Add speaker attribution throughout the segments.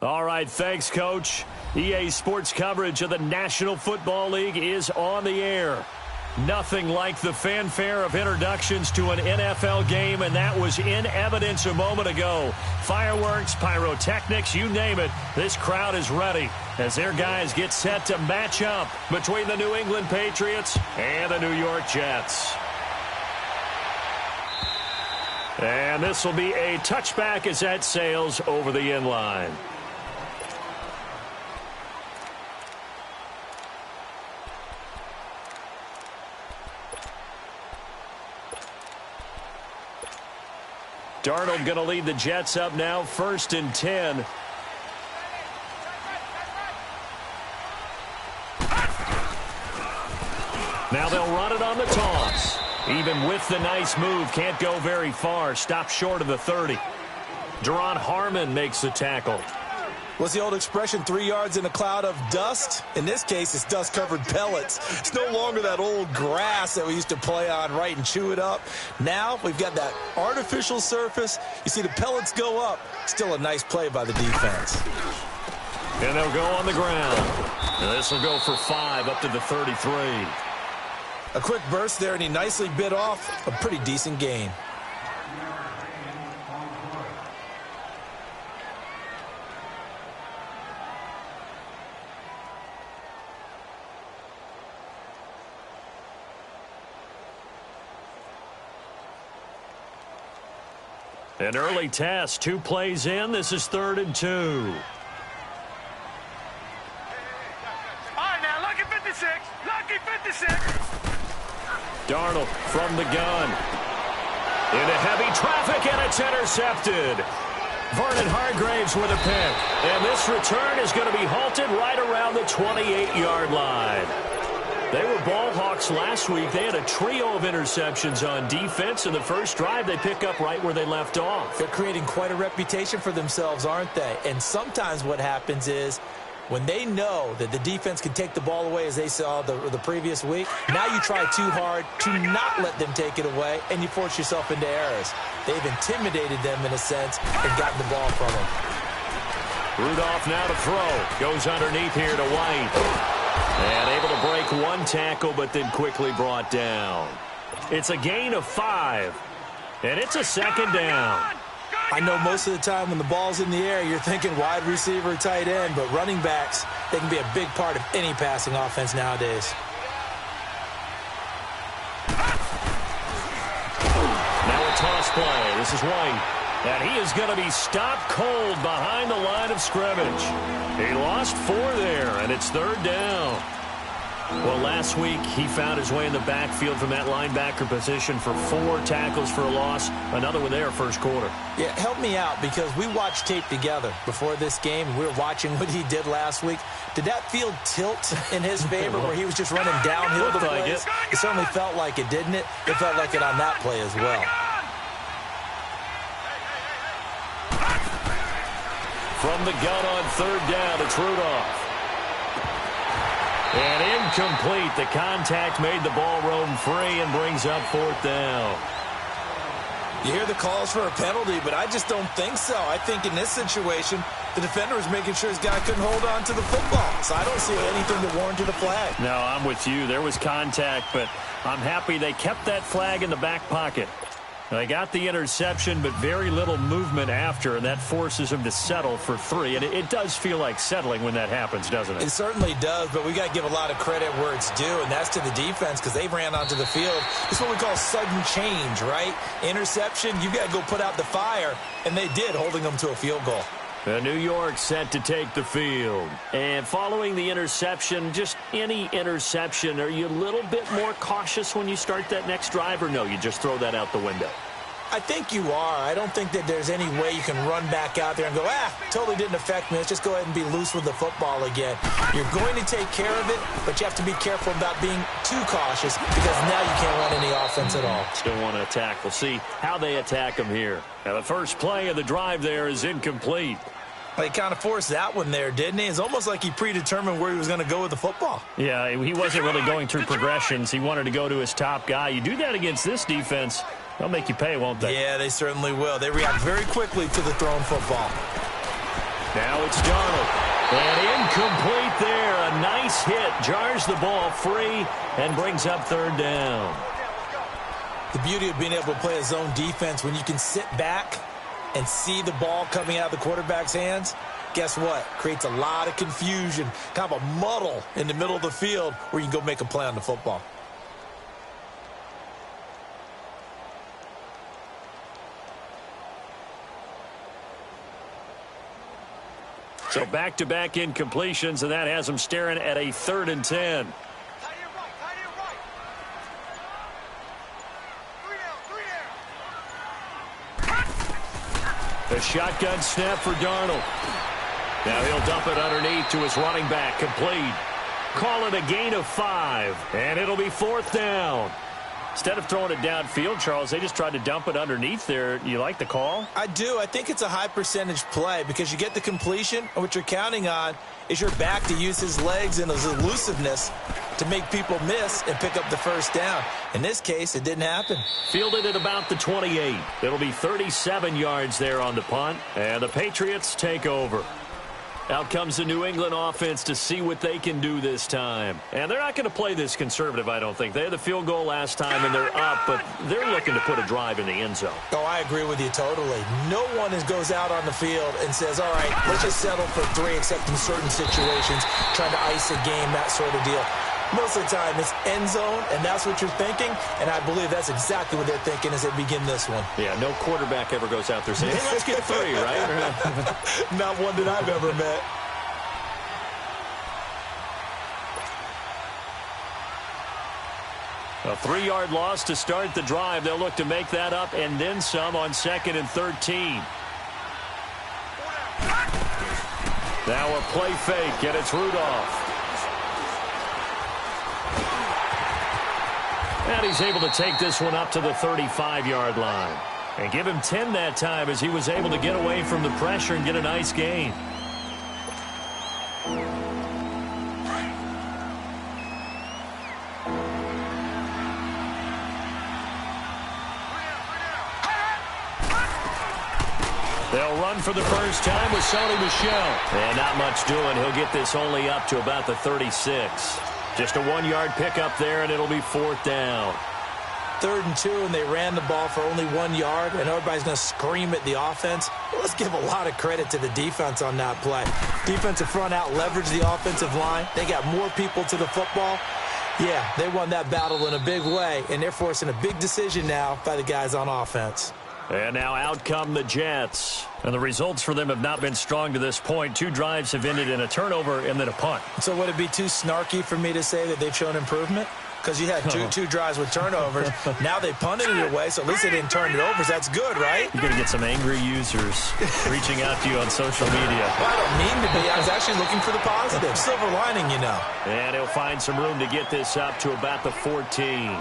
Speaker 1: All right, thanks, Coach. EA Sports coverage of the National Football League is on the air. Nothing like the fanfare of introductions to an NFL game, and that was in evidence a moment ago. Fireworks, pyrotechnics, you name it. This crowd is ready as their guys get set to match up between the New England Patriots and the New York Jets. And this will be a touchback as that sails over the end line. Darnold going to lead the Jets up now, 1st and 10. Now they'll run it on the toss. Even with the nice move, can't go very far. Stop short of the 30. Deron Harmon makes the tackle.
Speaker 2: What's the old expression, 3 yards in a cloud of dust? In this case, it's dust-covered pellets. It's no longer that old grass that we used to play on, right, and chew it up. Now we've got that artificial surface. You see the pellets go up. Still a nice play by the defense.
Speaker 1: And they'll go on the ground. And this will go for 5 up to the 33.
Speaker 2: A quick burst there, and he nicely bit off a pretty decent gain.
Speaker 1: An early test, 2 plays in. This is 3rd and 2.
Speaker 3: All right, now, lucky 56. Lucky 56.
Speaker 1: Darnold from the gun. Into heavy traffic, and it's intercepted. Vernon Hargreaves with a pick. And this return is going to be halted right around the 28-yard line. They were ball hawks last week. They had a trio of interceptions on defense. In the first drive, they pick up right where they left off.
Speaker 2: They're creating quite a reputation for themselves, aren't they? And sometimes what happens is when they know that the defense can take the ball away, as they saw the previous week, now you try too hard to not let them take it away, and you force yourself into errors. They've intimidated them in a sense and gotten the ball from them.
Speaker 1: Rudolph now to throw. Goes underneath here to White. And able to break 1 tackle, but then quickly brought down. It's a gain of 5. And it's a 2nd down.
Speaker 2: I know most of the time when the ball's in the air, you're thinking wide receiver, tight end, but running backs, they can be a big part of any passing offense nowadays.
Speaker 1: Now a toss play. This is White. And he is going to be stopped cold behind the line of scrimmage. He lost 4 there, and it's 3rd down. Well, last week he found his way in the backfield from that linebacker position for 4 tackles for a loss. Another one there, first quarter.
Speaker 2: Yeah, help me out, because we watched tape together before this game. We were watching what he did last week. Did that field tilt in his favor where he was just running downhill to plays? It certainly felt like it, didn't it? It felt like it on that play as well.
Speaker 1: From the gun on 3rd down, it's Rudolph. And incomplete. The contact made the ball roam free and brings up 4th down.
Speaker 2: You hear the calls for a penalty, but I just don't think so. I think in this situation, the defender was making sure his guy couldn't hold on to the football. So I don't see anything that warranted a flag.
Speaker 1: No, I'm with you. There was contact, but I'm happy they kept that flag in the back pocket. They got the interception, but very little movement after, and that forces him to settle for 3. And it does feel like settling when that happens, doesn't it?
Speaker 2: It certainly does, but we got to give a lot of credit where it's due, and that's to the defense, because they ran onto the field. It's what we call sudden change, right? Interception, you got to go put out the fire, and they did, holding them to a field goal.
Speaker 1: New York set to take the field. And following the interception, just any interception, are you a little bit more cautious when you start that next drive, or no, you just throw that out the window?
Speaker 2: I think you are. I don't think that there's any way you can run back out there and go, totally didn't affect me. Let's just go ahead and be loose with the football again. You're going to take care of it, but you have to be careful about being too cautious, because now you can't run any offense at all.
Speaker 1: Still want to attack. We'll see how they attack him here. Now, the first play of the drive there is incomplete.
Speaker 2: He kind of forced that one there, didn't he? It's almost like he predetermined where he was going to go with the football.
Speaker 1: Yeah, he wasn't really going through progressions. He wanted to go to his top guy. You do that against this defense, they'll make you pay, won't they?
Speaker 2: Yeah, they certainly will. They react very quickly to the thrown football.
Speaker 1: Now it's Darnold. And incomplete there. A nice hit. Jars the ball free and brings up third down.
Speaker 2: The beauty of being able to play a zone defense when you can sit back and see the ball coming out of the quarterback's hands, guess what? Creates a lot of confusion, kind of a muddle in the middle of the field where you can go make a play on the football.
Speaker 1: So back-to-back incompletions, and that has them staring at a 3rd and 10. The shotgun snap for Darnold. Now he'll dump it underneath to his running back. Complete. Call it a gain of 5, and it'll be 4th down. Instead of throwing it downfield, Charles, they just tried to dump it underneath there. You like the call?
Speaker 2: I do. I think it's a high percentage play because you get the completion, and what you're counting on is your back to use his legs and his elusiveness to make people miss and pick up the first down. In this case, it didn't happen.
Speaker 1: Fielded at about the 28. It'll be 37 yards there on the punt, and the Patriots take over. Out comes the New England offense to see what they can do this time. And they're not going to play this conservative, I don't think. They had the field goal last time, and they're up, but they're looking to put a drive in the end zone.
Speaker 2: Oh, I agree with you totally. No one goes out on the field and says, all right, let's just settle for 3, except in certain situations, trying to ice a game, that sort of deal. Most of the time, it's end zone, and that's what you're thinking, and I believe that's exactly what they're thinking as they begin this one.
Speaker 1: Yeah, no quarterback ever goes out there saying, hey, let's get 3, right?
Speaker 2: Not one that I've ever met.
Speaker 1: A 3-yard loss to start the drive. They'll look to make that up and then some on 2nd and 13. Now a play fake, and it's Rudolph. And he's able to take this one up to the 35-yard line. And give him 10 that time as he was able to get away from the pressure and get a nice gain. They'll run for the first time with Sony Michel. And not much doing. He'll get this only up to about the 36. Just a 1-yard pickup there, and it'll be 4th down.
Speaker 2: 3rd and 2, and they ran the ball for only 1 yard, and everybody's going to scream at the offense. Well, let's give a lot of credit to the defense on that play. Defensive front out leveraged the offensive line. They got more people to the football. Yeah, they won that battle in a big way, and they're forcing a big decision now by the guys on offense.
Speaker 1: And now out come the Jets. And the results for them have not been strong to this point. 2 drives have ended in a turnover and then a punt.
Speaker 2: So would it be too snarky for me to say that they've shown improvement? Because you had two drives with turnovers. Now they punted it away, so at least they didn't turn it over. So that's good, right?
Speaker 1: You're going to get some angry users reaching out to you on social media.
Speaker 2: Well, I don't mean to be. I was actually looking for the positive. Silver lining, you know.
Speaker 1: And he'll find some room to get this up to about the 14.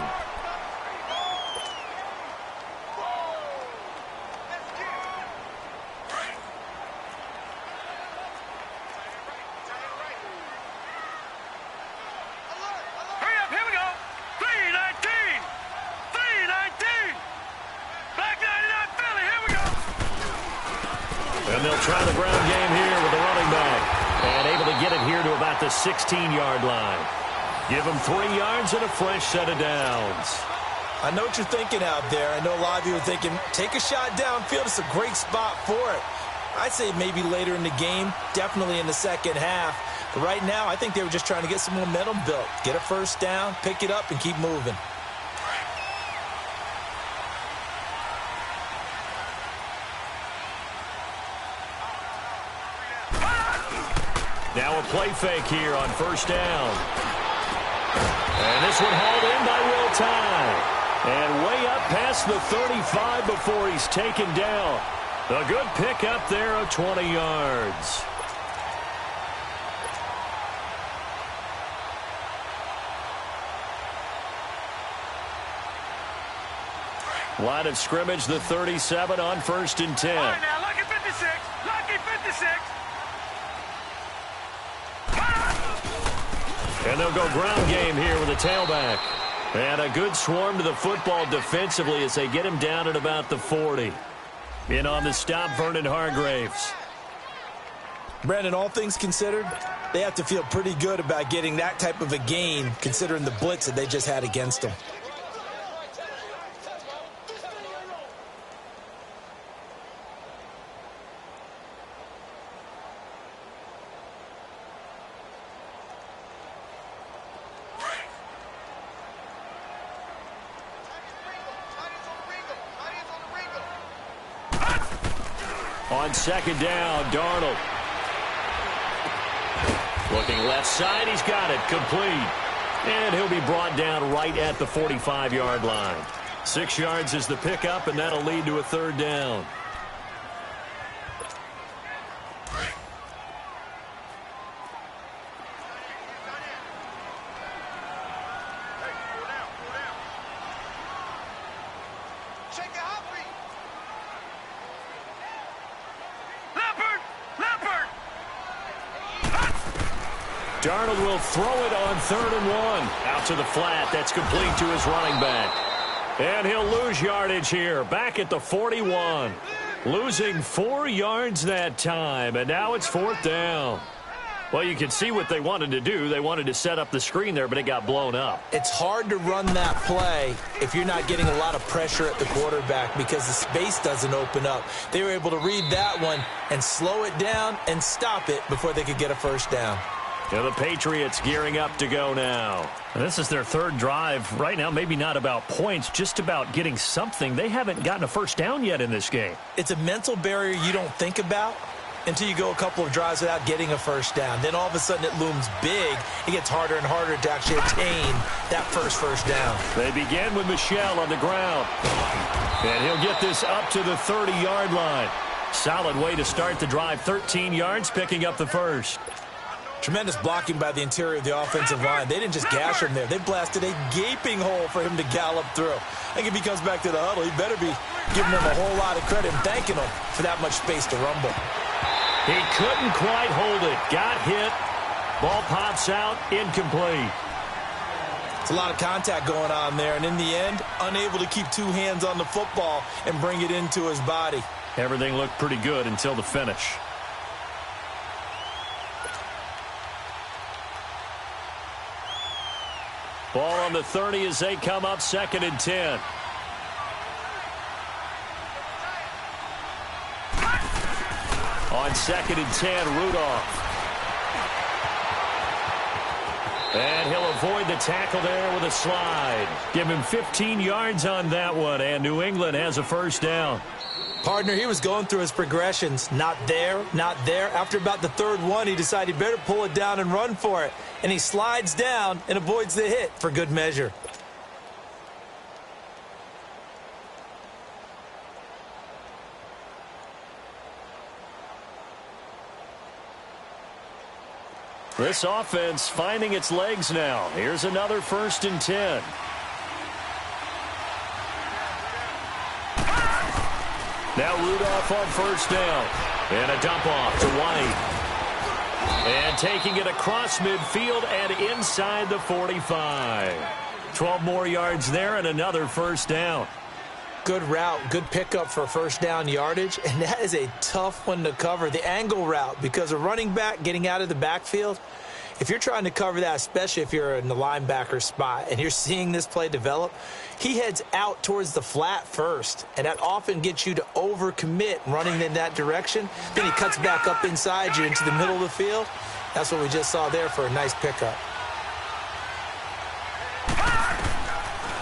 Speaker 1: And they'll try the ground game here with the running back. And able to get it here to about the 16-yard line. Give them 3 yards and a fresh set of downs.
Speaker 2: I know what you're thinking out there. I know a lot of you are thinking, take a shot downfield. It's a great spot for it. I'd say maybe later in the game, definitely in the second half. But right now, I think they were just trying to get some momentum built. Get a first down, pick it up, and keep moving.
Speaker 1: Now a play fake here on first down. And this one hauled in by Will Tye. And way up past the 35 before he's taken down. A good pick up there of 20 yards. Line of scrimmage, the 37 on 1st and 10.
Speaker 3: All right, now, lucky 56. Lucky 56.
Speaker 1: And they'll go ground game here with a tailback. And a good swarm to the football defensively as they get him down at about the 40. In on the stop, Vernon Hargreaves.
Speaker 2: Brandon, all things considered, they have to feel pretty good about getting that type of a gain considering the blitz that they just had against them.
Speaker 1: On second down, Darnold. Looking left side, he's got it, complete. And he'll be brought down right at the 45-yard line. 6 yards is the pickup, and that'll lead to a third down. Darnold will throw it on 3rd and 1. Out to the flat. That's complete to his running back. And he'll lose yardage here. Back at the 41. Losing 4 yards that time. And now it's 4th down. Well, you can see what they wanted to do. They wanted to set up the screen there, but it got blown up.
Speaker 2: It's hard to run that play if you're not getting a lot of pressure at the quarterback because the space doesn't open up. They were able to read that one and slow it down and stop it before they could get a first down.
Speaker 1: Yeah, the Patriots gearing up to go now. This is their 3rd drive. Right now, maybe not about points, just about getting something. They haven't gotten a first down yet in this game.
Speaker 2: It's a mental barrier you don't think about until you go a couple of drives without getting a first down. Then all of a sudden it looms big. It gets harder and harder to actually attain that first down.
Speaker 1: They begin with Michel on the ground. And he'll get this up to the 30-yard line. Solid way to start the drive. 13 yards, picking up the first.
Speaker 2: Tremendous blocking by the interior of the offensive line. They didn't just gash him there. They blasted a gaping hole for him to gallop through. I think if he comes back to the huddle, he better be giving them a whole lot of credit and thanking them for that much space to rumble.
Speaker 1: He couldn't quite hold it. Got hit. Ball pops out. Incomplete.
Speaker 2: It's a lot of contact going on there, and in the end, unable to keep 2 hands on the football and bring it into his body.
Speaker 1: Everything looked pretty good until the finish. Ball on the 30 as they come up 2nd and 10. On 2nd and 10, Rudolph. And he'll avoid the tackle there with a slide. Give him 15 yards on that one, and New England has a first down.
Speaker 2: Partner, he was going through his progressions. Not there, not there. After about the 3rd one, he decided he better pull it down and run for it. And he slides down and avoids the hit for good measure.
Speaker 1: This offense finding its legs now. Here's another 1st and 10. Now Rudolph on 1st down. And a dump off to White. And taking it across midfield and inside the 45. 12 more yards there and another first down.
Speaker 2: Good route, good pickup for first down yardage, and that is a tough one to cover. The angle route, because a running back getting out of the backfield, if you're trying to cover that, especially if you're in the linebacker spot and you're seeing this play develop, he heads out towards the flat first, and that often gets you to overcommit running in that direction. Then he cuts back up inside you into the middle of the field. That's what we just saw there for a nice pickup.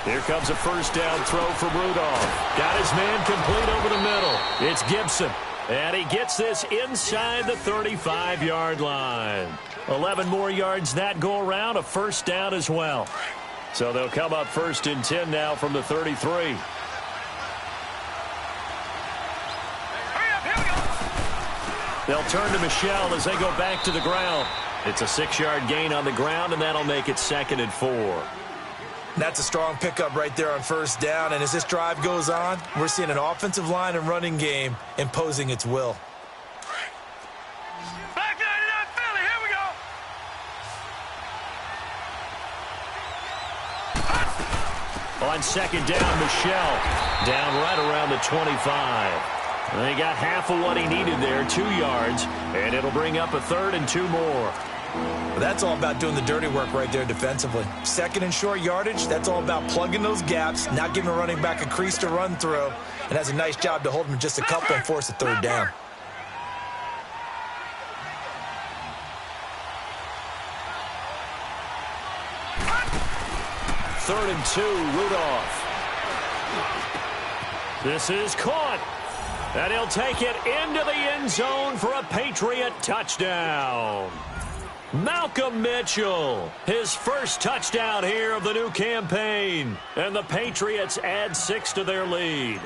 Speaker 1: Here comes a first down throw from Rudolph. Got his man complete over the middle. It's Gibson. And he gets this inside the 35-yard line. 11 more yards that go around, a first down as well. So they'll come up 1st and 10 now from the 33. They'll turn to Michel as they go back to the ground. It's a 6-yard gain on the ground, and that'll make it 2nd and 4.
Speaker 2: That's a strong pickup right there on first down. And as this drive goes on, we're seeing an offensive line and running game imposing its will.
Speaker 3: Back 99 Philly, here we go.
Speaker 1: On 2nd down, Michel. Down right around the 25. They got half of what he needed there, 2 yards, and it'll bring up a 3rd and 2 more.
Speaker 2: Well, that's all about doing the dirty work right there defensively. 2nd and short yardage, that's all about plugging those gaps, not giving a running back a crease to run through, and that's a nice job to hold him just a couple and force a 3rd down.
Speaker 1: Third and 2, Rudolph. This is caught. And he'll take it into the end zone for a Patriot touchdown. Malcolm Mitchell, his first touchdown here of the new campaign. And the Patriots add 6 to their lead.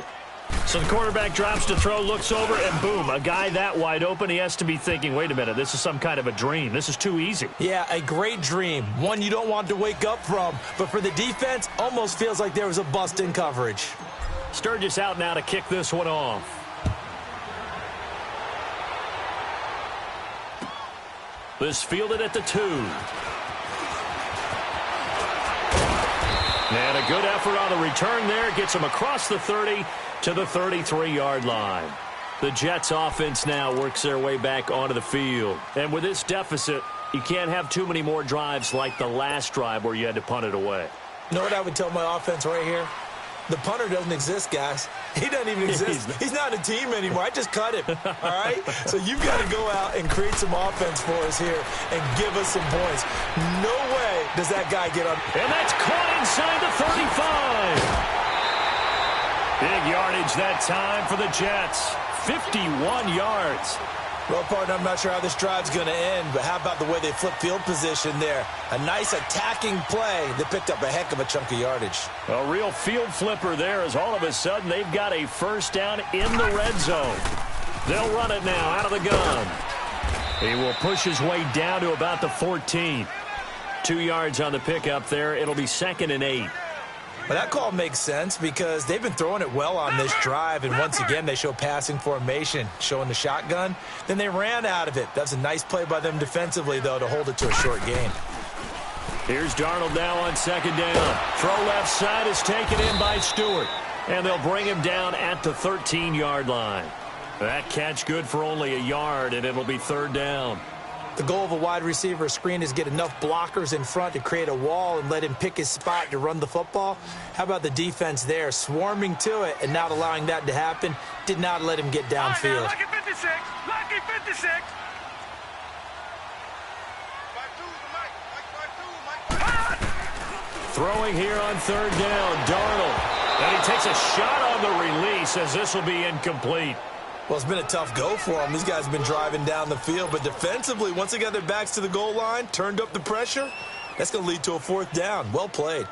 Speaker 1: So the quarterback drops to throw, looks over, and boom, a guy that wide open, he has to be thinking, wait a minute, this is some kind of a dream. This is too easy.
Speaker 2: Yeah, a great dream. One you don't want to wake up from. But for the defense, almost feels like there was a bust in coverage.
Speaker 1: Sturgis out now to kick this one off. This fielded at the 2. And a good effort on the return there. Gets him across the 30 to the 33-yard line. The Jets offense now works their way back onto the field. And with this deficit, you can't have too many more drives like the last drive where you had to punt it away.
Speaker 2: You know what I would tell my offense right here? The punter doesn't exist, guys. He doesn't even exist. He's not a team anymore. I just cut him, all right? So you've got to go out and create some offense for us here and give us some points. No way does that guy get up.
Speaker 1: And that's caught inside the 35. Big yardage that time for the Jets. 51 yards.
Speaker 2: Well, partner, I'm not sure how this drive's going to end, but how about the way they flip field position there? A nice attacking play that picked up a heck of a chunk of yardage.
Speaker 1: A real field flipper there as all of a sudden they've got a first down in the red zone. They'll run it now out of the gun. He will push his way down to about the 14. 2 yards on the pickup there. It'll be 2nd and 8.
Speaker 2: Well, that call makes sense because they've been throwing it well on this drive, and once again they show passing formation, showing the shotgun. Then they ran out of it. That's a nice play by them defensively, though, to hold it to a short gain.
Speaker 1: Here's Darnold now on 2nd down. Throw left side is taken in by Stewart, and they'll bring him down at the 13-yard line. That catch good for only a yard, and it'll be 3rd down.
Speaker 2: The goal of a wide receiver screen is get enough blockers in front to create a wall and let him pick his spot to run the football. How about the defense there, swarming to it and not allowing that to happen? Did not let him get downfield.
Speaker 3: Lucky 56. Lucky 56.
Speaker 1: Throwing here on 3rd down, Darnold. And he takes a shot on the release as this will be incomplete.
Speaker 2: Well, it's been a tough go for them. These guys have been driving down the field, but defensively, once they got their backs to the goal line, turned up the pressure, that's going to lead to a 4th down. Well played.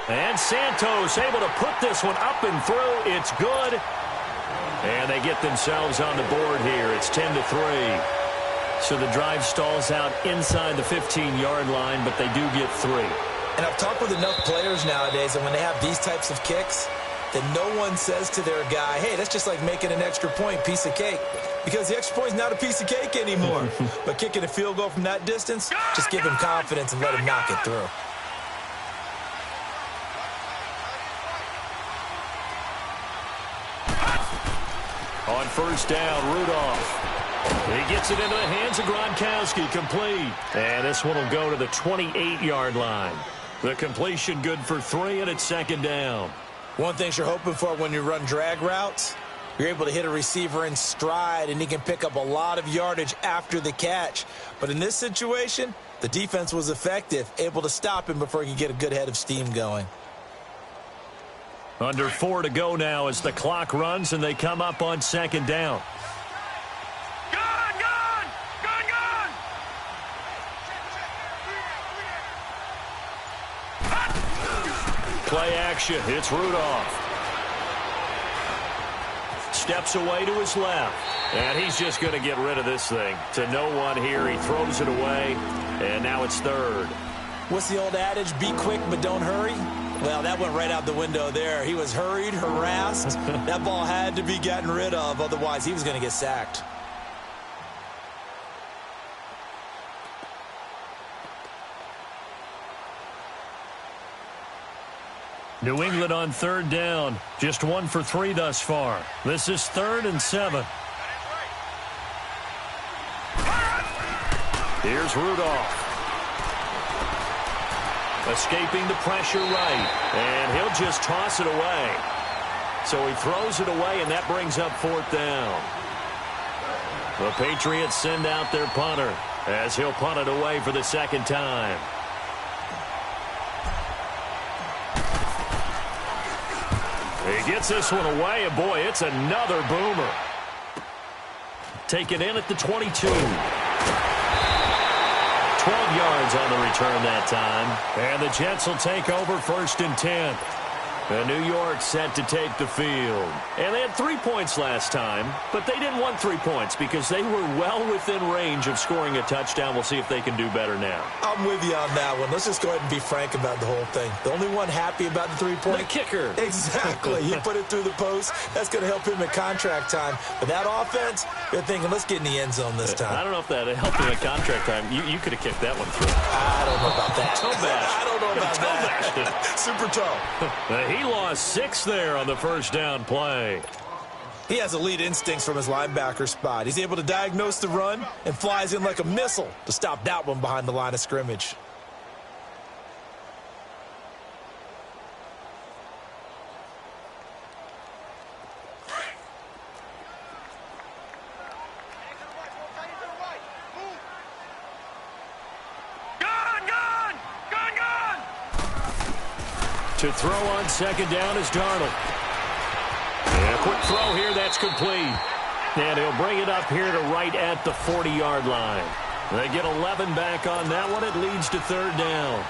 Speaker 1: And Santos able to put this one up and through. It's good. And they get themselves on the board here. It's 10-3. So the drive stalls out inside the 15-yard line, but they do get 3.
Speaker 2: And I've talked with enough players nowadays, and when they have these types of kicks, that no one says to their guy, hey, that's just like making an extra point, piece of cake. Because the extra point's not a piece of cake anymore. But kicking a field goal from that distance, just give him confidence and let him knock it through.
Speaker 1: On 1st down, Rudolph. He gets it into the hands of Gronkowski, complete. And this one will go to the 28-yard line. The completion good for 3, and it's 2nd down.
Speaker 2: One thing you're hoping for when you run drag routes, you're able to hit a receiver in stride, and he can pick up a lot of yardage after the catch. But in this situation, the defense was effective, able to stop him before he could get a good head of steam going.
Speaker 1: Under 4 to go now as the clock runs, and they come up on 2nd down. Play action. It's Rudolph. Steps away to his left. And he's just going to get rid of this thing. To no one here. He throws it away. And now it's 3rd.
Speaker 2: What's the old adage? Be quick, but don't hurry. Well, that went right out the window there. He was hurried, harassed. That ball had to be gotten rid of. Otherwise, he was going to get sacked.
Speaker 1: New England on third down. Just 1 for 3 thus far. This is 3rd and 7. Here's Rudolph. Escaping the pressure right. And he'll just toss it away. So he throws it away, and that brings up 4th down. The Patriots send out their punter as he'll punt it away for the 2nd time. He gets this one away, and boy, it's another boomer. Taken in at the 22. 12 yards on the return that time. And the Jets will take over 1st and 10. And New York set to take the field. And they had 3 points last time, but they didn't want 3 points because they were well within range of scoring a touchdown. We'll see if they can do better now.
Speaker 2: I'm with you on that one. Let's just go ahead and be frank about the whole thing. The only one happy about the 3-point.
Speaker 1: The kicker.
Speaker 2: Exactly. He put it through the post. That's going to help him at contract time. But that offense, they're thinking, let's get in the end zone this time.
Speaker 1: I don't know if that helped him at contract time. You could have kicked that one through.
Speaker 2: I don't know about that.
Speaker 1: Toe bash.
Speaker 2: I don't know about that. Super toe.
Speaker 1: He lost 6 there on the 1st down play.
Speaker 2: He has elite instincts from his linebacker spot. He's able to diagnose the run and flies in like a missile to stop that one behind the line of scrimmage.
Speaker 1: To throw on 2nd down is Darnold. And a quick throw here, that's complete. And he'll bring it up here to right at the 40-yard line. They get 11 back on that one. It leads to 3rd down.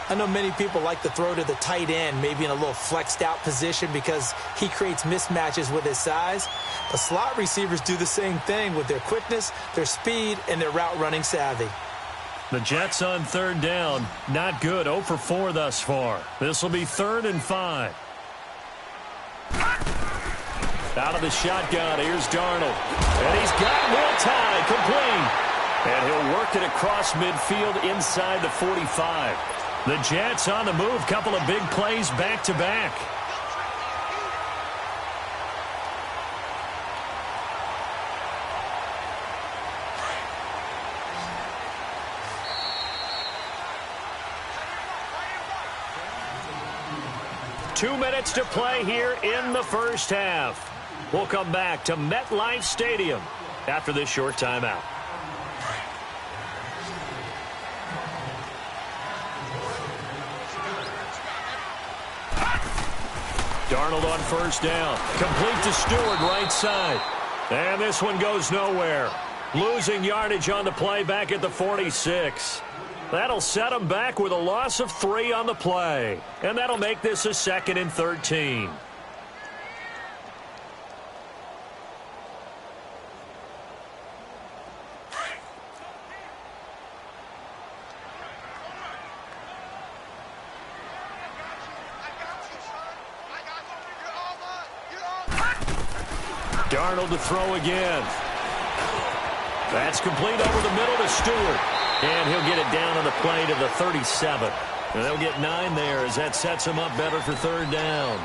Speaker 2: I know many people like to throw to the tight end, maybe in a little flexed out position because he creates mismatches with his size. The slot receivers do the same thing with their quickness, their speed, and their route running savvy.
Speaker 1: The Jets on 3rd down. Not good. 0 for 4 thus far. This will be 3rd and 5. Out of the shotgun. Here's Darnold. And he's got Will tied. Complete. And he'll work it across midfield inside the 45. The Jets on the move. Couple of big plays back-to-back. Two minutes to play here in the 1st half. We'll come back to MetLife Stadium after this short timeout. Darnold on 1st down. Complete to Stewart, right side. And this one goes nowhere. Losing yardage on the play back at the 46. That'll set them back with a loss of 3 on the play. And that'll make this a 2nd and 13. Darnold to throw again. That's complete over the middle to Stewart. And he'll get it down on the play to the 37. And they'll get 9 there as that sets him up better for 3rd down.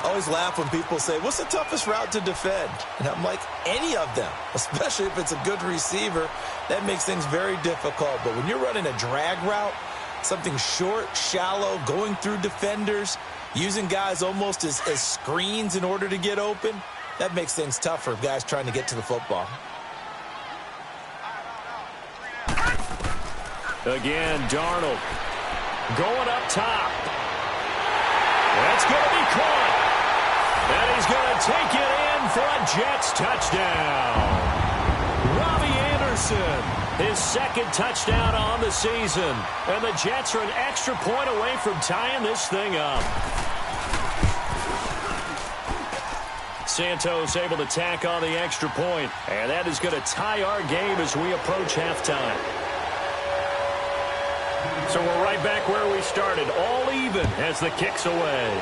Speaker 2: I always laugh when people say, what's the toughest route to defend? And I'm like, any of them, especially if it's a good receiver. That makes things very difficult. But when you're running a drag route, something short, shallow, going through defenders, using guys almost as screens in order to get open, that makes things tough for guys trying to get to the football.
Speaker 1: Again, Darnold going up top. That's going to be caught. And he's going to take it in for a Jets touchdown. Robbie Anderson, his 2nd touchdown on the season. And the Jets are an extra point away from tying this thing up. Santos able to tack on the extra point. And that is going to tie our game as we approach halftime. So we're right back where we started, all even as the kick's away.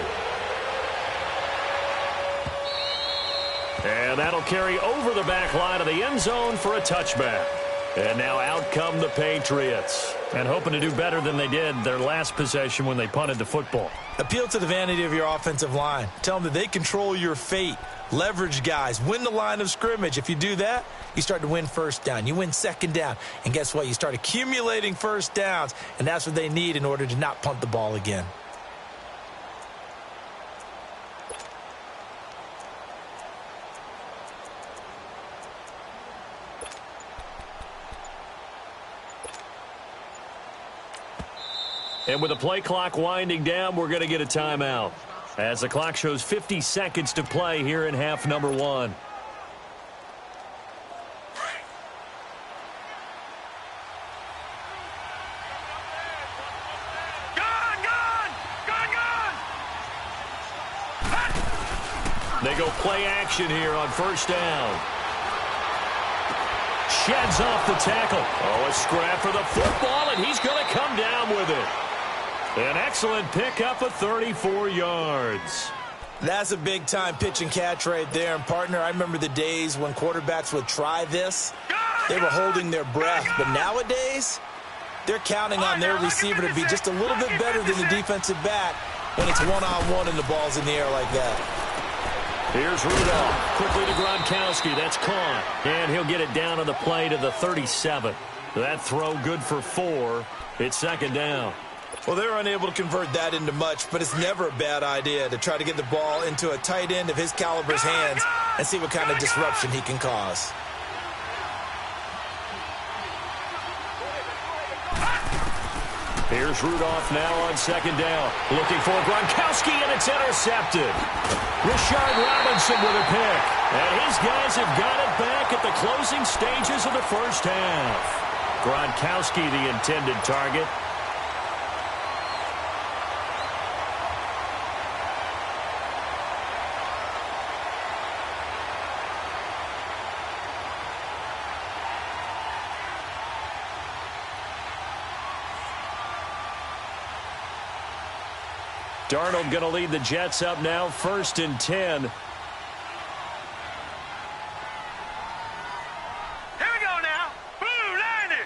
Speaker 1: And that'll carry over the back line of the end zone for a touchback. And now out come the Patriots. And hoping to do better than they did their last possession when they punted the football.
Speaker 2: Appeal to the vanity of your offensive line. Tell them that they control your fate. Leverage guys. Win the line of scrimmage. If you do that, you start to win first down. You win second down. And guess what? You start accumulating first downs. And that's what they need in order to not punt the ball again.
Speaker 1: And with the play clock winding down, we're going to get a timeout. As the clock shows 50 seconds to play here in half number 1. They go play action here on first down. Sheds off the tackle. Oh, a scrap for the football, and he's going to come down with it. An excellent pickup of 34 yards.
Speaker 2: That's a big-time pitch and catch right there. And, partner, I remember the days when quarterbacks would try this. They were holding their breath. But nowadays, they're counting on their receiver to be just a little bit better than the defensive back when it's one-on-one and the ball's in the air like that.
Speaker 1: Here's Rudolph. Quickly to Gronkowski. That's caught. And he'll get it down on the play to the 37. That throw good for 4. It's second down.
Speaker 2: Well, they're unable to convert that into much, but it's never a bad idea to try to get the ball into a tight end of his caliber's hands and see what kind of disruption he can cause.
Speaker 1: Here's Rudolph now on second down. Looking for Gronkowski, and it's intercepted. Rashard Robinson with a pick. And his guys have got it back at the closing stages of the first half. Gronkowski, the intended target. Darnold going to lead the Jets up now, 1st and 10.
Speaker 3: Here we go now. Blue 90.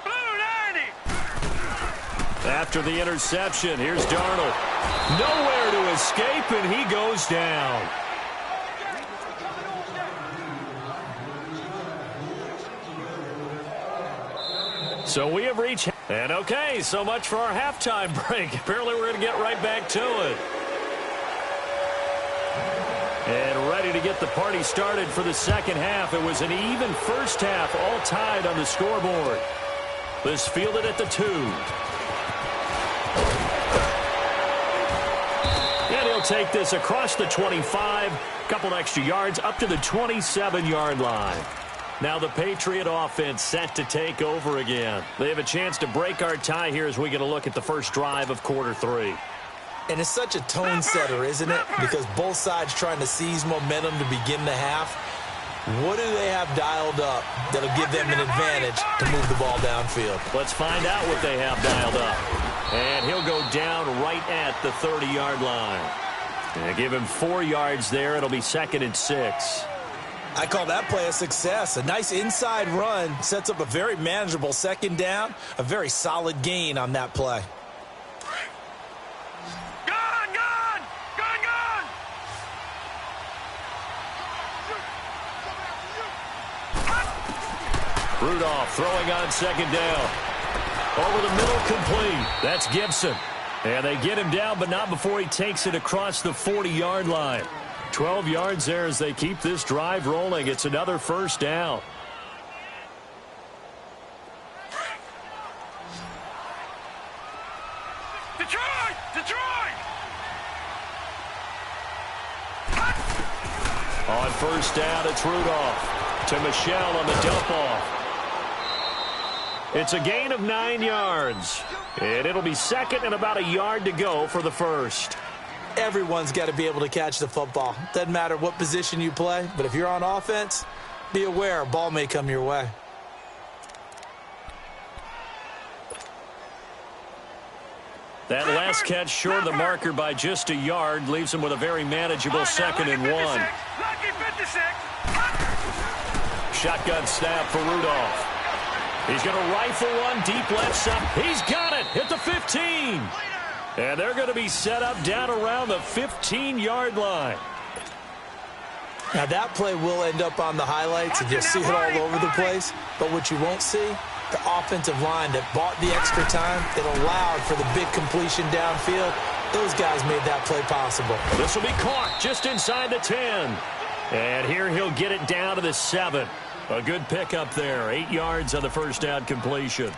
Speaker 3: Blue 90.
Speaker 1: After the interception, here's Darnold. Nowhere to escape, and he goes down. So we have reached... And okay, so much for our halftime break. Apparently we're going to get right back to it. And ready to get the party started for the second half. It was an even first half, all tied on the scoreboard. This fielded at the 2. And he'll take this across the 25. Couple extra yards up to the 27-yard line. Now the Patriot offense set to take over again. They have a chance to break our tie here as we get a look at the first drive of quarter 3.
Speaker 2: And it's such a tone setter, isn't it? Because both sides trying to seize momentum to begin the half. What do they have dialed up that'll give them an advantage to move the ball downfield?
Speaker 1: Let's find out what they have dialed up. And he'll go down right at the 30-yard line. And give him 4 yards there. It'll be 2nd and 6.
Speaker 2: I call that play a success. A nice inside run sets up a very manageable second down. A very solid gain on that play.
Speaker 3: Gone, gone, gone, gone.
Speaker 1: Rudolph throwing on second down. Over the middle, complete. That's Gibson. And they get him down, but not before he takes it across the 40-yard line. 12 yards there as they keep this drive rolling. It's another first down.
Speaker 3: Detroit! Detroit!
Speaker 1: On first down, it's Rudolph to Michel on the dump-off. It's a gain of 9 yards. And it'll be 2nd and about a yard to go for the first.
Speaker 2: Everyone's got to be able to catch the football. Doesn't matter what position you play, but if you're on offense, be aware a ball may come your way.
Speaker 1: That last catch short of the marker by just a yard leaves him with a very manageable 2nd and 1.
Speaker 3: Lucky 56.
Speaker 1: Shotgun snap for Rudolph. He's going to rifle one deep left side. He's got it at the 15. And they're going to be set up down around the 15-yard line.
Speaker 2: Now, that play will end up on the highlights, and you'll see it all over the place. But what you won't see, the offensive line that bought the extra time, that allowed for the big completion downfield, those guys made that play possible.
Speaker 1: This will be caught just inside the 10. And here he'll get it down to the 7. A good pickup there, 8 yards on the first down completion.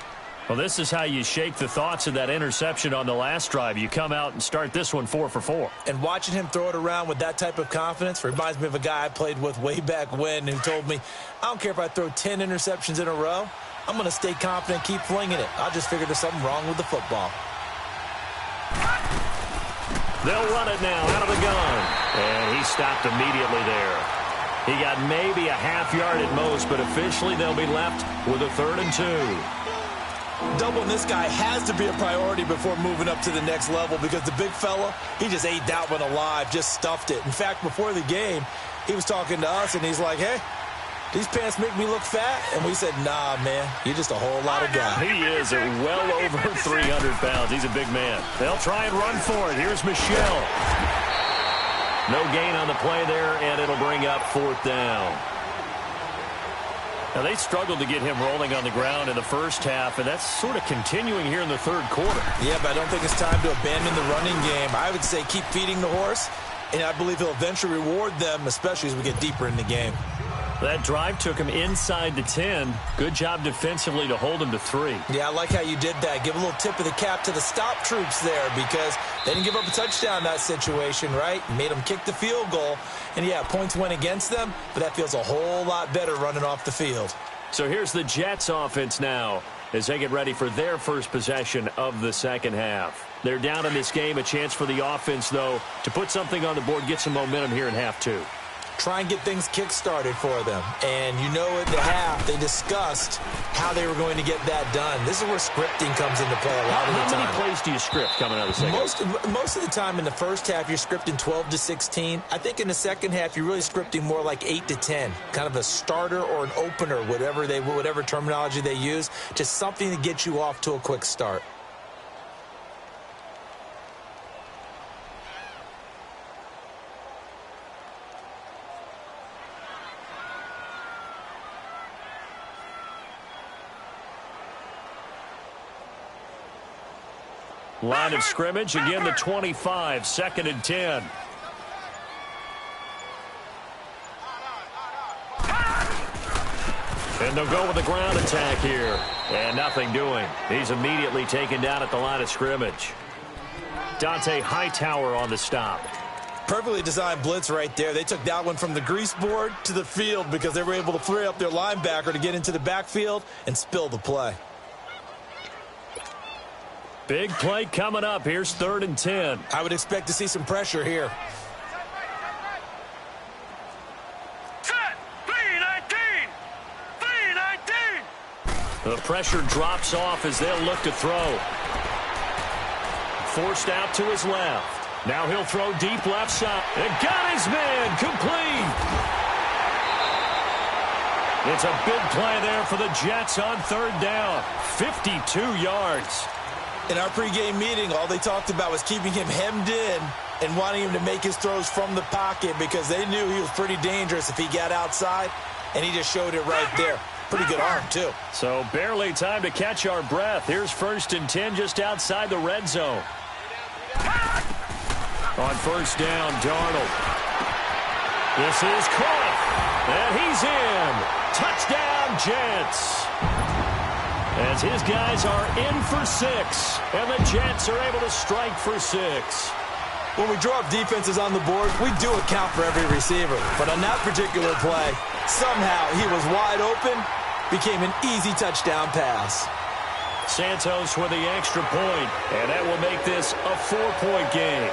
Speaker 1: Well, this is how you shake the thoughts of that interception on the last drive. You come out and start this one 4 for 4.
Speaker 2: And watching him throw it around with that type of confidence reminds me of a guy I played with way back when who told me, I don't care if I throw 10 interceptions in a row. I'm going to stay confident, keep flinging it. I just figured there's something wrong with the football.
Speaker 1: They'll run it now out of the gun. And he stopped immediately there. He got maybe a half yard at most, but officially they'll be left with a 3rd and 2.
Speaker 2: Doubling this guy has to be a priority before moving up to the next level because the big fella, he just ate that one alive, just stuffed it. In fact, before the game, he was talking to us, and he's like, hey, these pants make me look fat? And we said, nah, man, you're just a whole lot of guy.
Speaker 1: He is at well over 300 pounds. He's a big man. They'll try and run for it. Here's Michelle. No gain on the play there, and it'll bring up 4th down. Now, they struggled to get him rolling on the ground in the first half, and that's sort of continuing here in the 3rd quarter.
Speaker 2: Yeah, but I don't think it's time to abandon the running game. I would say keep feeding the horse, and I believe he'll eventually reward them, especially as we get deeper in the game.
Speaker 1: That drive took him inside the 10. Good job defensively to hold him to 3.
Speaker 2: Yeah, I like how you did that. Give a little tip of the cap to the stop troops there because they didn't give up a touchdown in that situation, right? Made them kick the field goal. And, yeah, points went against them, but that feels a whole lot better running off the field.
Speaker 1: So here's the Jets offense now as they get ready for their first possession of the second half. They're down in this game. A chance for the offense, though, to put something on the board, get some momentum here in half 2.
Speaker 2: Try and get things kick-started for them. And you know at the half, they discussed how they were going to get that done. This is where scripting comes into play a lot of the time.
Speaker 1: How many plays do you script coming out of the second?
Speaker 2: Most of the time in the first half, you're scripting 12 to 16. I think in the second half, you're really scripting more like 8 to 10. Kind of a starter or an opener, whatever terminology they use. Just something to get you off to a quick start.
Speaker 1: Line of scrimmage, again the 25, 2nd and 10. And they'll go with the ground attack here. And nothing doing. He's immediately taken down at the line of scrimmage. Dante Hightower on the stop.
Speaker 2: Perfectly designed blitz right there. They took that one from the grease board to the field because they were able to free up their linebacker to get into the backfield and spill the play.
Speaker 1: Big play coming up. Here's 3rd and 10.
Speaker 2: I would expect to see some pressure here.
Speaker 3: Set. 3-19. 3-19.
Speaker 1: The pressure drops off as they'll look to throw. Forced out to his left. Now he'll throw deep left side. And got his man complete. It's a big play there for the Jets on 3rd down. 52 yards.
Speaker 2: In our pregame meeting, all they talked about was keeping him hemmed in and wanting him to make his throws from the pocket because they knew he was pretty dangerous if he got outside, and he just showed it right there. Pretty good arm, too.
Speaker 1: So barely time to catch our breath. Here's 1st and 10 just outside the red zone. On 1st down, Darnold. This is caught, and he's in. Touchdown, Jets. As his guys are in for 6, and the Jets are able to strike for 6.
Speaker 2: When we draw up defenses on the board, we do account for every receiver. But on that particular play, somehow he was wide open, became an easy touchdown pass.
Speaker 1: Santos with the extra point, and that will make this a 4-point game.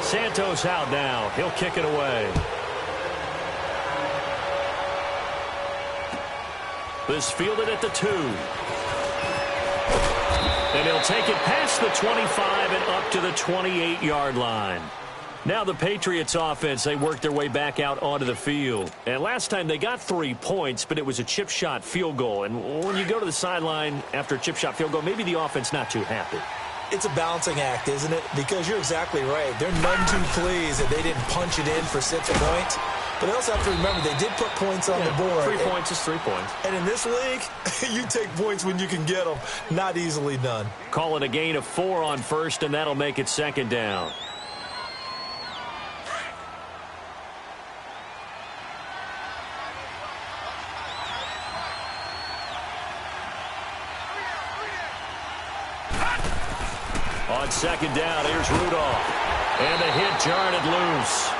Speaker 1: Santos out now. He'll kick it away. This fielded at the 2. And he'll take it past the 25 and up to the 28-yard line. Now the Patriots offense, they worked their way back out onto the field. And last time they got 3 points, but it was a chip shot field goal. And when you go to the sideline after a chip shot field goal, maybe the offense not too happy.
Speaker 2: It's a balancing act, isn't it? Because you're exactly right. They're none too pleased that they didn't punch it in for 6 points. But they also have to remember they did put points on the board.
Speaker 1: 3 points is 3 points.
Speaker 2: And in this league, you take points when you can get them. Not easily done.
Speaker 1: Call it a gain of 4 on first, and that'll make it 2nd down. On 2nd down, here's Rudolph. And the hit jarred it loose.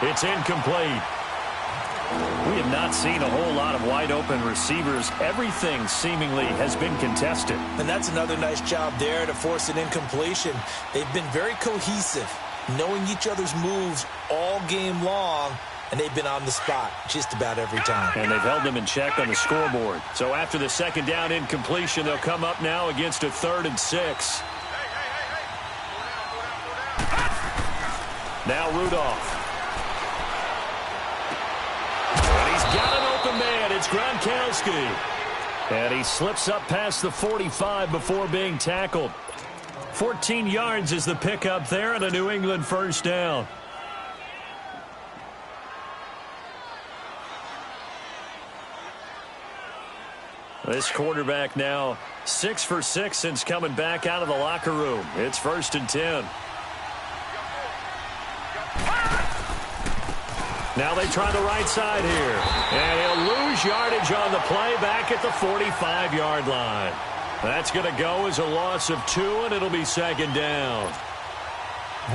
Speaker 1: It's incomplete. We have not seen a whole lot of wide-open receivers. Everything seemingly has been contested.
Speaker 2: And that's another nice job there to force an incompletion. They've been very cohesive, knowing each other's moves all game long, and they've been on the spot just about every time.
Speaker 1: And they've held them in check on the scoreboard. So after the 2nd down incompletion, they'll come up now against a 3rd and 6. Now Rudolph. And he's got an open man. It's Gronkowski. And he slips up past the 45 before being tackled. 14 yards is the pickup there and a New England 1st down. This quarterback now 6 for 6 since coming back out of the locker room. It's 1st and 10. Now they try the right side here. And he'll lose yardage on the play back at the 45-yard line. That's going to go as a loss of 2, and it'll be 2nd down.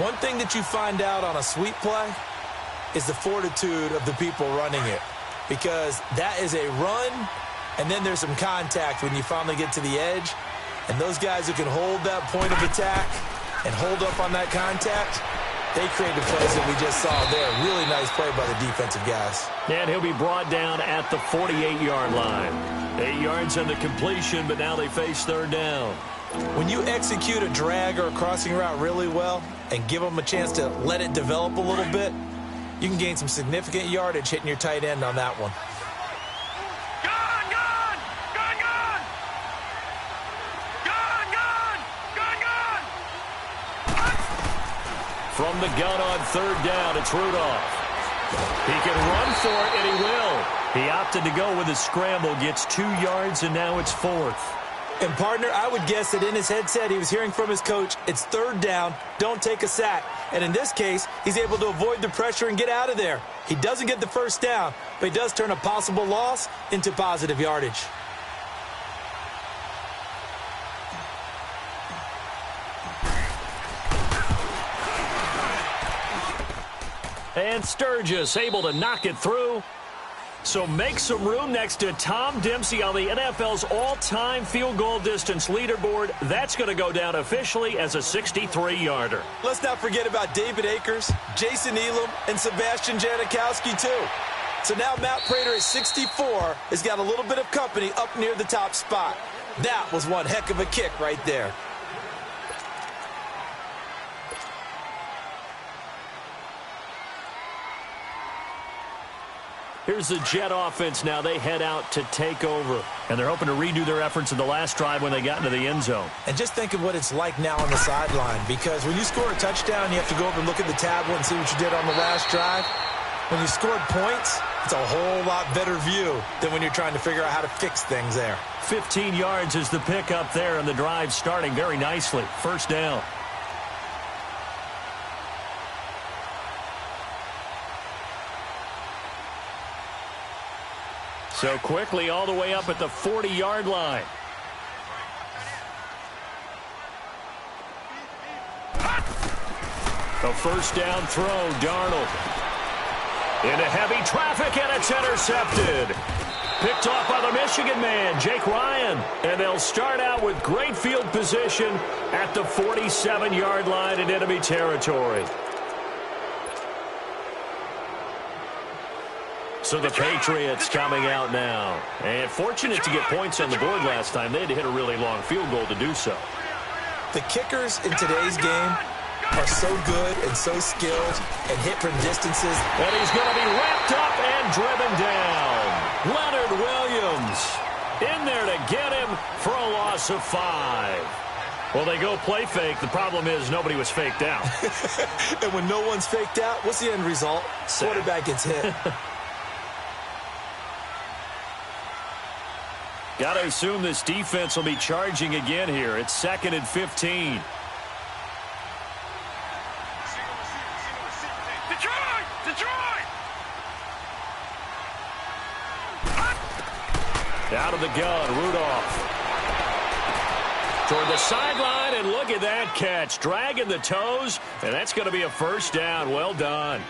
Speaker 2: One thing that you find out on a sweep play is the fortitude of the people running it. Because that is a run, and then there's some contact when you finally get to the edge. And those guys who can hold that point of attack and hold up on that contact, they create the plays that we just saw there. Really nice play by the defensive guys.
Speaker 1: And he'll be brought down at the 48-yard line. 8 yards on the completion, but now they face 3rd down.
Speaker 2: When you execute a drag or a crossing route really well and give them a chance to let it develop a little bit, you can gain some significant yardage hitting your tight end on that one.
Speaker 1: From the gun on 3rd down, it's Rudolph. He can run for it, and he will. He opted to go with a scramble, gets 2 yards, and now it's 4th.
Speaker 2: And, partner, I would guess that in his headset he was hearing from his coach, it's 3rd down, don't take a sack. And in this case, he's able to avoid the pressure and get out of there. He doesn't get the 1st down, but he does turn a possible loss into positive yardage.
Speaker 1: And Sturgis able to knock it through. So make some room next to Tom Dempsey on the NFL's all-time field goal distance leaderboard. That's going to go down officially as a 63-yarder.
Speaker 2: Let's not forget about David Akers, Jason Elam, and Sebastian Janikowski, too. So now Matt Prater at 64 has got a little bit of company up near the top spot. That was one heck of a kick right there.
Speaker 1: Here's the Jet offense now. They head out to take over. And they're hoping to redo their efforts in the last drive when they got into the end zone.
Speaker 2: And just think of what it's like now on the sideline. Because when you score a touchdown, you have to go over and look at the tablet and see what you did on the last drive. When you scored points, it's a whole lot better view than when you're trying to figure out how to fix things there.
Speaker 1: 15 yards is the pickup there, and the drive starting very nicely. 1st down. So quickly all the way up at the 40-yard line. A 1st down throw, Darnold. Into heavy traffic, and it's intercepted. Picked off by the Michigan man, Jake Ryan. And they'll start out with great field position at the 47-yard line in enemy territory. So the Patriots coming out now. And fortunate to get points on the board last time. They had to hit a really long field goal to do so.
Speaker 2: The kickers in today's game are so good and so skilled and hit from distances.
Speaker 1: And he's going to be wrapped up and driven down. Leonard Williams in there to get him for a loss of 5. Well, they go play fake. The problem is nobody was faked out.
Speaker 2: And when no one's faked out, what's the end result? Quarterback gets hit.
Speaker 1: Got to assume this defense will be charging again here. It's 2nd and 15.
Speaker 3: Detroit!
Speaker 1: Out of the gun, Rudolph. Toward the sideline, and look at that catch. Dragging the toes, and that's going to be a first down. Well done.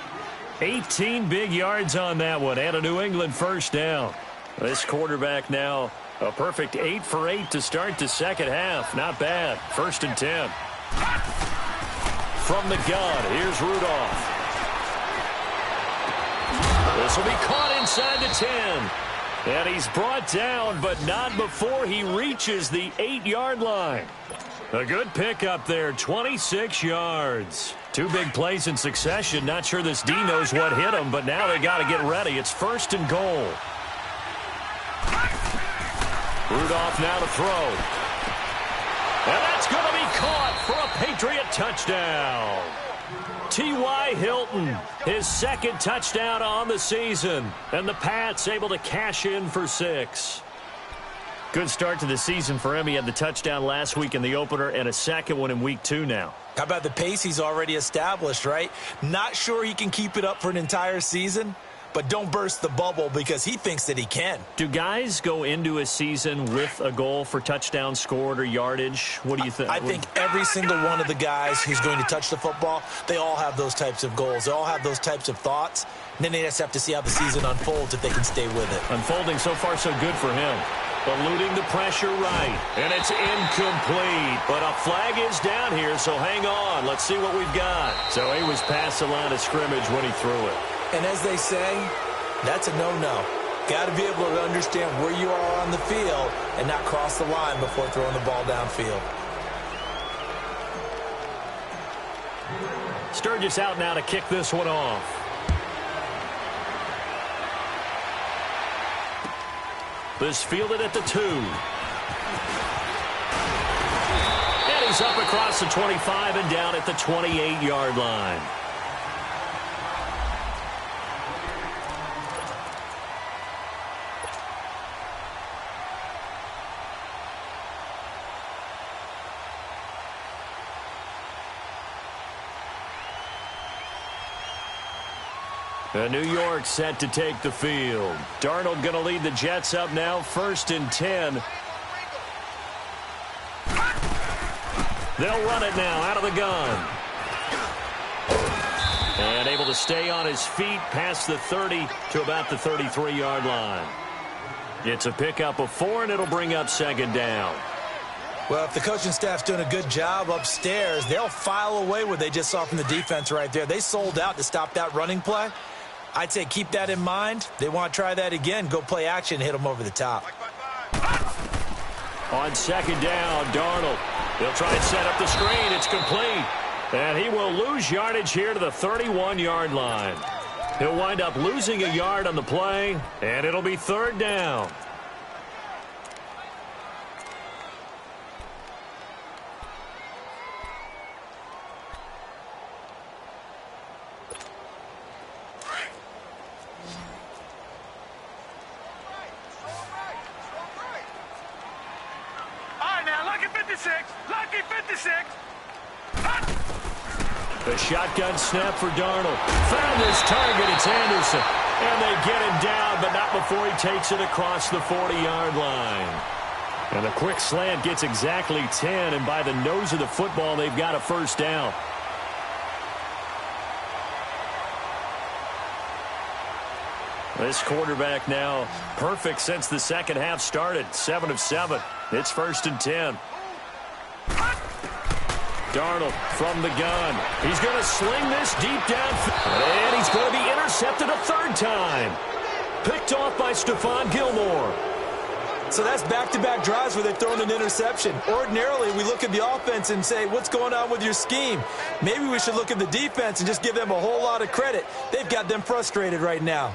Speaker 1: 18 big yards on that one, and a New England first down. This quarterback now a perfect 8 for 8 to start the second half. Not bad. 1st and 10. From the gun, here's Rudolph. This will be caught inside the 10. And he's brought down, but not before he reaches the 8-yard line. A good pickup there, 26 yards. 2 big plays in succession. Not sure this D knows what hit him, but now they got to get ready. It's 1st and goal. Rudolph now to throw. And that's going to be caught for a Patriot touchdown. T.Y. Hilton, his 2nd touchdown on the season. And the Pats able to cash in for 6. Good start to the season for him. He had the touchdown last week in the opener and a 2nd one in week 2 now.
Speaker 2: How about the pace he's already established, right? Not sure he can keep it up for an entire season, but don't burst the bubble because he thinks that he can.
Speaker 1: Do guys go into a season with a goal for touchdowns scored or yardage? What do you think?
Speaker 2: I think every single one of the guys who's going to touch the football, they all have those types of goals. They all have those types of thoughts. And then they just have to see how the season unfolds if they can stay with it.
Speaker 1: Unfolding so far so good for him. Eluding the pressure right. And it's incomplete. But a flag is down here, so hang on. Let's see what we've got. So he was past the line of scrimmage when he threw it.
Speaker 2: And as they say, that's a no-no. Got to be able to understand where you are on the field and not cross the line before throwing the ball downfield.
Speaker 1: Sturgis out now to kick this one off. This fielded at the 2. And he's up across the 25 and down at the 28-yard line. New York set to take the field. Darnold going to lead the Jets up now, 1st and 10. They'll run it now out of the gun. And able to stay on his feet past the 30 to about the 33-yard line. It's a pickup of 4, and it'll bring up 2nd down.
Speaker 2: Well, if the coaching staff's doing a good job upstairs, they'll file away what they just saw from the defense right there. They sold out to stop that running play. I'd say keep that in mind. They want to try that again. Go play action, hit them over the top.
Speaker 1: On 2nd down, Darnold. He'll try and set up the screen. It's complete. And he will lose yardage here to the 31-yard line. He'll wind up losing a yard on the play, and it'll be 3rd down.
Speaker 3: Lucky 56.
Speaker 1: The shotgun snap for Darnold. Found his target. It's Anderson. And they get him down, but not before he takes it across the 40-yard line. And a quick slant gets exactly 10, and by the nose of the football, they've got a 1st down. This quarterback now perfect since the second half started. 7 of 7. It's 1st and 10. Darnold from the gun. He's going to sling this deep downfield. And he's going to be intercepted a 3rd time. Picked off by Stephon Gilmore.
Speaker 2: So that's back-to-back drives where they've thrown an interception. Ordinarily, we look at the offense and say, what's going on with your scheme? Maybe we should look at the defense and just give them a whole lot of credit. They've got them frustrated right now.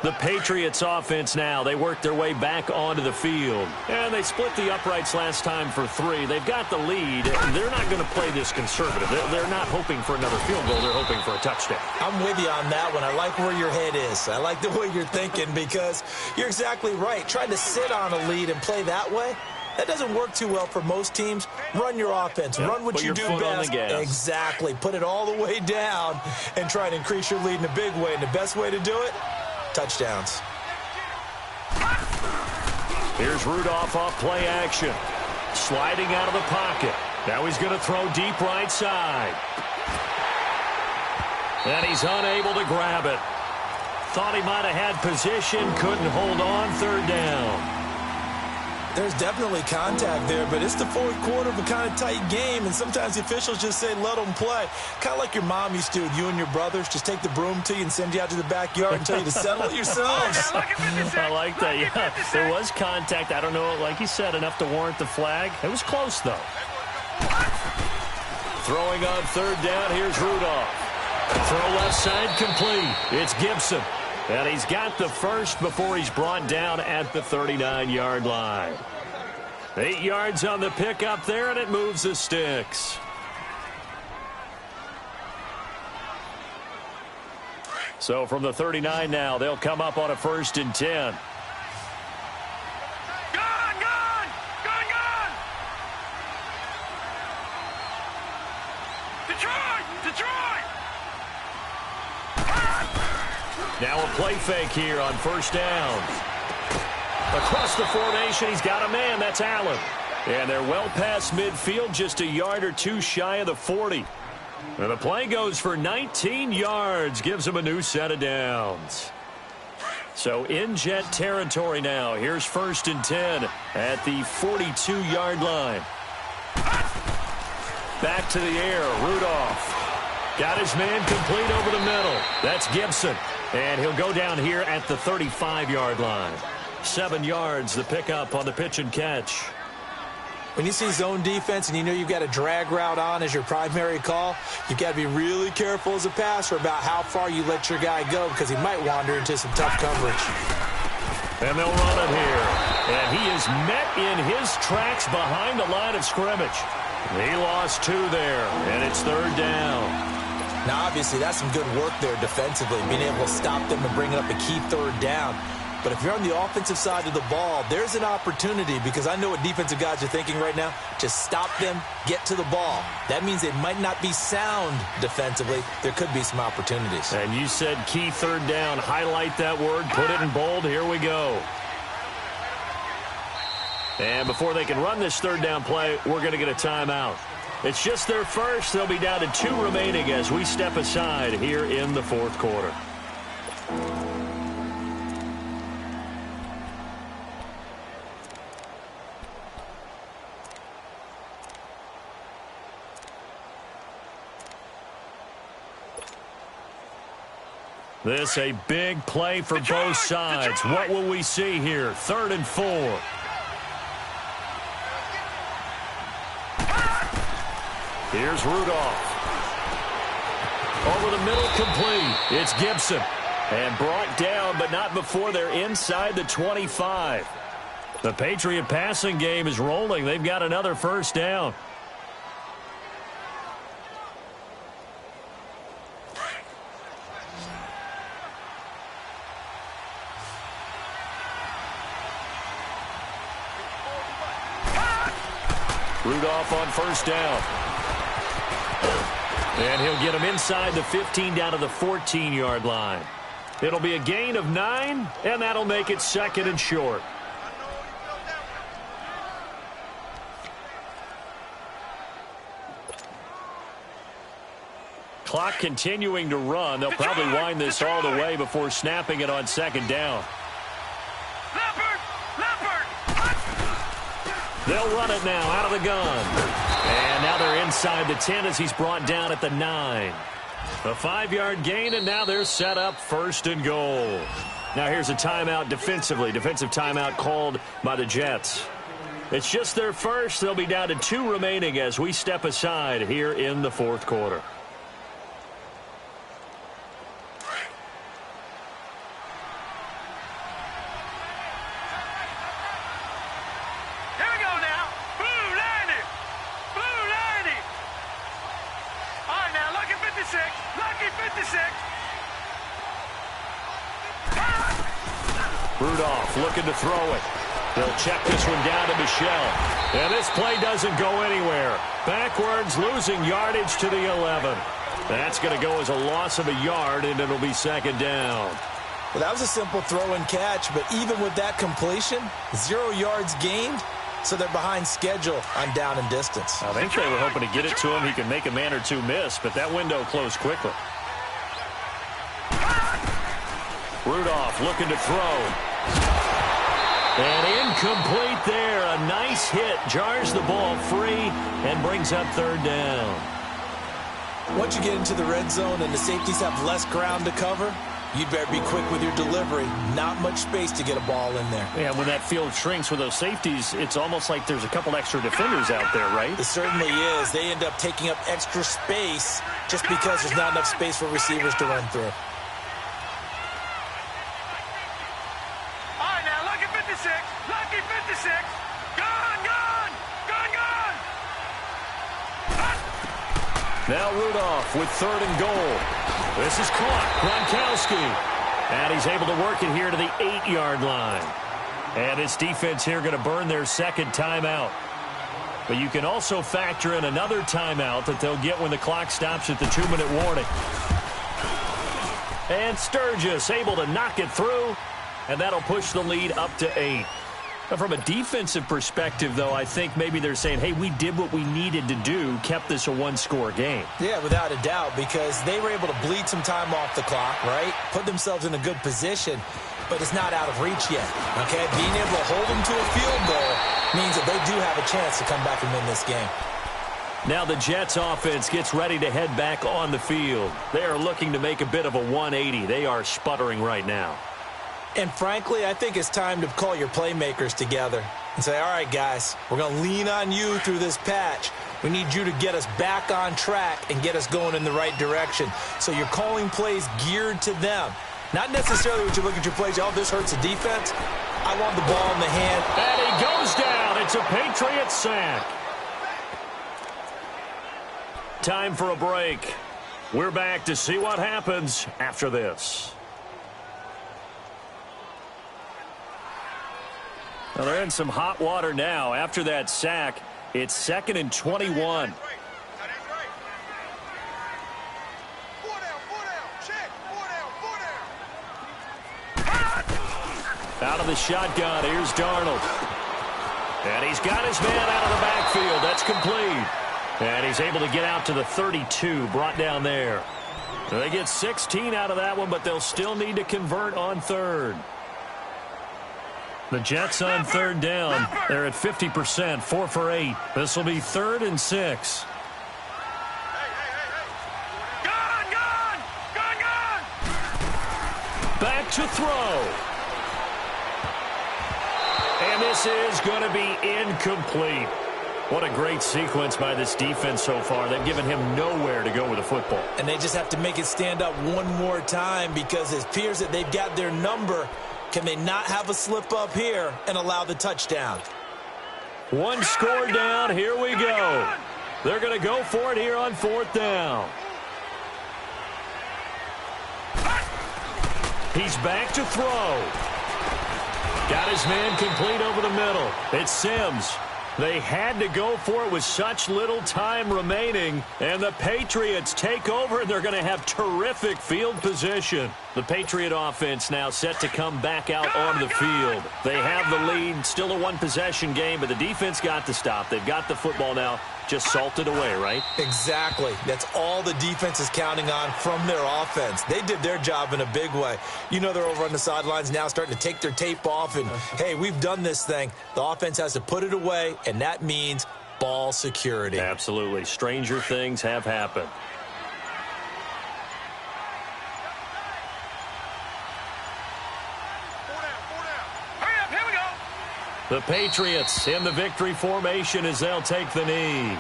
Speaker 1: The Patriots offense now, they work their way back onto the field. And they split the uprights last time for 3. They've got the lead. They're not going to play this conservative. They're not hoping for another field goal. They're hoping for a touchdown.
Speaker 2: I'm with you on that one. I like where your head is. I like the way you're thinking because you're exactly right. Trying to sit on a lead and play that way, that doesn't work too well for most teams. Run your offense.
Speaker 1: Yep.
Speaker 2: Run what you do best. Exactly. Put it all the way down and try and increase your lead in a big way. And the best way to do it, touchdowns.
Speaker 1: Here's Rudolph off play action. Sliding out of the pocket. Now he's going to throw deep right side. And he's unable to grab it. Thought he might have had position. Couldn't hold on. 3rd down.
Speaker 2: There's definitely contact there, but it's the 4th quarter of a kind of tight game, and sometimes the officials just say, let them play. Kind of like your mom used to with you and your brothers. Just take the broom to you and send you out to the backyard and tell you to settle it yourselves.
Speaker 1: I like that, yeah. There was contact. I don't know, like you said, enough to warrant the flag. It was close, though. Throwing on 3rd down, here's Rudolph. Throw left side complete. It's Gibson. And he's got the first before he's brought down at the 39-yard line. 8 yards on the pickup there, and it moves the sticks. So from the 39 now, they'll come up on a 1st and 10. Now a play fake here on 1st down. Across the formation, he's got a man. That's Allen. And they're well past midfield, just a yard or 2 shy of the 40. And the play goes for 19 yards, gives him a new set of downs. So in Jet territory now. Here's 1st and 10 at the 42-yard line. Back to the air, Rudolph. Got his man complete over the middle. That's Gibson. And he'll go down here at the 35-yard line. 7 yards, the pickup on the pitch and catch.
Speaker 2: When you see zone defense and you know you've got a drag route on as your primary call, you've got to be really careful as a passer about how far you let your guy go because he might wander into some tough coverage.
Speaker 1: And they'll run it here. And he is met in his tracks behind the line of scrimmage. He lost 2 there, and it's 3rd down.
Speaker 2: Now, obviously, that's some good work there defensively, being able to stop them and bring up a key 3rd down. But if you're on the offensive side of the ball, there's an opportunity because I know what defensive guys are thinking right now. Just stop them, get to the ball. That means they might not be sound defensively. There could be some opportunities.
Speaker 1: And you said key 3rd down. Highlight that word. Put it in bold. Here we go. And before they can run this 3rd down play, we're going to get a timeout. It's just their first. They'll be down to 2 remaining as we step aside here in the 4th quarter. This a big play for both sides. What will we see here? 3rd and 4. Here's Rudolph. Over the middle, complete. It's Gibson. And brought down, but not before they're inside the 25. The Patriot passing game is rolling. They've got another 1st down. Rudolph on 1st down. And he'll get him inside the 15 down to the 14-yard line. It'll be a gain of 9, and that'll make it 2nd and short. Clock continuing to run. They'll probably wind this all the way before snapping it on 2nd down. They'll run it now out of the gun. And now they're inside the 10 as he's brought down at the 9. A 5-yard gain, and now they're set up 1st and goal. Now here's a timeout defensively. Defensive timeout called by the Jets. It's just their first. They'll be down to 2 remaining as we step aside here in the fourth quarter.
Speaker 3: Here we go now. Blue 90. Blue 90. All right, now, lucky 56. Lucky 56.
Speaker 1: Rudolph looking to throw it. They'll check this one down to Michelle. And this play doesn't go anywhere. Backwards, losing yardage to the 11. That's going to go as a loss of a yard, and it'll be second down.
Speaker 2: Well, that was a simple throw and catch, but even with that completion, 0 yards gained, so they're behind schedule on down and distance.
Speaker 1: I think they were hoping to get it to him. He can make a man or two miss, but that window closed quickly. Rudolph looking to throw. And incomplete there. A nice hit. Jars the ball free and brings up third down.
Speaker 2: Once you get into the red zone and the safeties have less ground to cover, you'd better be quick with your delivery. Not much space to get a ball in there.
Speaker 1: Yeah, when that field shrinks with those safeties, it's almost like there's a couple extra defenders out there, right?
Speaker 2: It certainly is. They end up taking up extra space just because there's not enough space for receivers to run through.
Speaker 3: Lucky 56. Gone.
Speaker 1: Now Rudolph with 3rd and goal. This is caught. Gronkowski. And he's able to work it here to the 8-yard line. And his defense here going to burn their second timeout. But you can also factor in another timeout that they'll get when the clock stops at the 2-minute warning. And Sturgis able to knock it through. And that'll push the lead up to 8. Now, from a defensive perspective, though, I think maybe they're saying, hey, we did what we needed to do, kept this a 1-score game.
Speaker 2: Yeah, without a doubt, because they were able to bleed some time off the clock, right? Put themselves in a good position, but it's not out of reach yet, okay? Being able to hold them to a field goal means that they do have a chance to come back and win this game.
Speaker 1: Now the Jets offense gets ready to head back on the field. They are looking to make a bit of a 180. They are sputtering right now.
Speaker 2: And frankly, I think it's time to call your playmakers together and say, all right, guys, we're going to lean on you through this patch. We need you to get us back on track and get us going in the right direction. So you're calling plays geared to them. Not necessarily when you look at your plays, oh, this hurts the defense. I want the ball in the hand.
Speaker 1: And he goes down. It's a Patriot sack. Time for a break. We're back to see what happens after this. Well, they're in some hot water now. After that sack, it's 2nd and 21. Out of the shotgun, here's Darnold. And he's got his man out of the backfield. That's complete. And he's able to get out to the 32, brought down there. So they get 16 out of that one, but they'll still need to convert on 3rd. The Jets on 3rd down. They're at 50%, 4 for 8. This will be 3rd and 6.
Speaker 3: Gone.
Speaker 1: Back to throw. And this is going to be incomplete. What a great sequence by this defense so far. They've given him nowhere to go with the football.
Speaker 2: And they just have to make it stand up one more time because it appears that they've got their number. Can they not have a slip up here and allow the touchdown?
Speaker 1: 1 score down. Here we go. They're going to go for it here on 4th down. He's back to throw. Got his man complete over the middle. It's Sims. They had to go for it with such little time remaining, and the Patriots take over, and they're going to have terrific field position. The Patriot offense now set to come back out on the field. They have the lead, still a 1-possession game, but the defense got the stop. They've got the football now, just salted away, right?
Speaker 2: Exactly. That's all the defense is counting on from their offense. They did their job in a big way. You know they're over on the sidelines now starting to take their tape off, and, hey, we've done this thing. The offense has to put it away, and that means ball security.
Speaker 1: Absolutely. Stranger things have happened. The Patriots in the victory formation as they'll take the knee.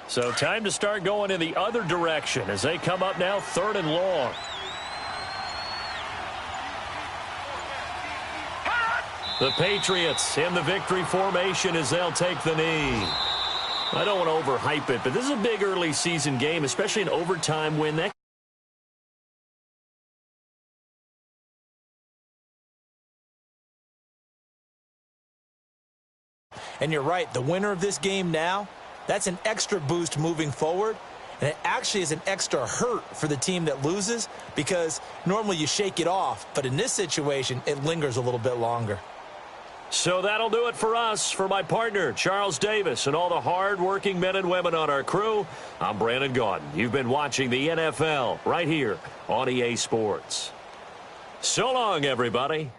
Speaker 1: So time to start going in the other direction as they come up now 3rd and long. The Patriots in the victory formation as they'll take the knee. I don't want to overhype it, but this is a big early season game, especially an overtime win. That
Speaker 2: And you're right, the winner of this game now, that's an extra boost moving forward. And it actually is an extra hurt for the team that loses because normally you shake it off. But in this situation, it lingers a little bit longer.
Speaker 1: So that'll do it for us. For my partner, Charles Davis, and all the hard-working men and women on our crew, I'm Brandon Gaudin. You've been watching the NFL right here on EA Sports. So long, everybody.